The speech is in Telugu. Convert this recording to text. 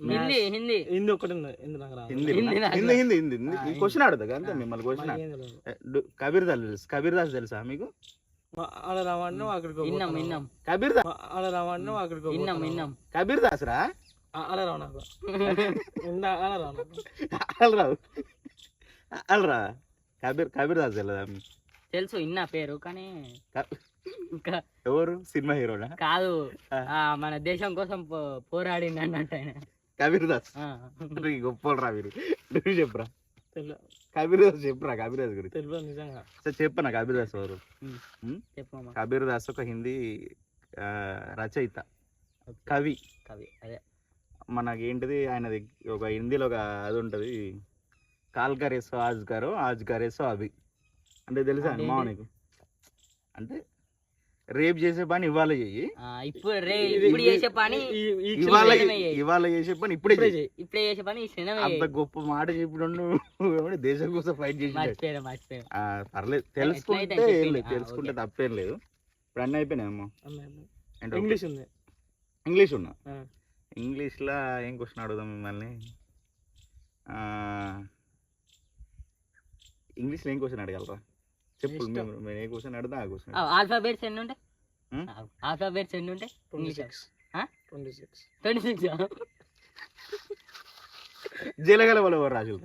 హిందీ హిందీ హిందీ ఒకటి ఉంది, హిందీ నాకు రాదు. హిందీ హిందీ నాకు హిందీ హిందీ హిందీ హిందీ క్వశ్చన్ అడుగుతా అంతే మిమ్మల్ని క్వశ్చన్ మాకేం తెలియదు. కబీర్ దాస్ తెలుసా మీకు? ఆడ రావడం అక్కడికి విన్నాం విన్నాం కబీర్ దాస్ ఆడ రావడం అక్కడికి విన్నాం విన్నాం కబీర్ దాస్ రా ఆడ రావు నాకు ఆడ రావు నాకు. అల్రావు అల్రా కబీర్ దాస్ తెలియదా మీకు? తెలుసు ఇన్న పేరు కానీ ఇంకా ఎవరు సినిమా హీరోనా? కాదు మన దేశం కోసం పోరాడింది అన్నట్టు ఆయన. కబీర్ దాస్ ఆ. గొప్పలు రా మీరు. నువ్వు చెప్పురా తెలియదు కబీర్ దాస్ చెప్పురా కబీర్ దాస్ గురించి. తెలియదు నిజంగా. సరే చెప్పనా కబీర్ దాస్ ఎవరు? చెప్పమ్మా. కబీర్ దాస్ ఒక హిందీ రచయిత, కవి. కవి అదే మనకి ఏంటిది ఆయనది ఒక హిందీలో ఒక అది ఉంటుంది, కాల్ కరేసో ఆజ్ కరో ఆజ్ కరేసో అవి అంటే తెలుసా అదేంటి? మా నీకు? అంటే రేపు చేసే పని ఇవాళ చెయ్యి, ఇప్పుడు చేసే పని ఇవాళ క్షణమే చెయ్యి. ఇవాళ చేసే పని ఇప్పుడే చెయ్యి. ఇప్పుడే చేసే పని ఈ క్షణమే అంత చెయ్యి. గొప్ప మాట చెప్పిన దేశం కోసం ఫైట్ చేసి మర్చిపోయాను పర్లేదు తెలుసుకుంటే ఎట్లయితే ఏం చెప్పింది. లేదు, తెలుసుకుంటే తప్పేం లేదు. ఇప్పుడు అన్నీ అయిపోయినాయమ్మా. ఏంటో ఇంగ్లీష్ ఉంది. ఇంగ్లీష్ ఉన్నా. ఆ. ఇంగ్లీష్లో ఏం క్వశ్చన్ అడుగుదాం మిమ్మల్ని? ఇంగ్లీష్లో ఏం క్వశ్చన్ అడగలరా చెప్పు. ఇష్టం. మేము ఏ క్వశ్చన్ అడుగుతా ఆ క్వశ్చన్. ఆల్ఫాబెట్స్ ఎన్ని ఉంటాయి? హ్మ్? ఆల్ఫాబెట్స్ ఎన్ని ఉంటాయి? 26. ఆ? 26. 26 జీలగల వాళ్ళు ఎవరు రాజులు?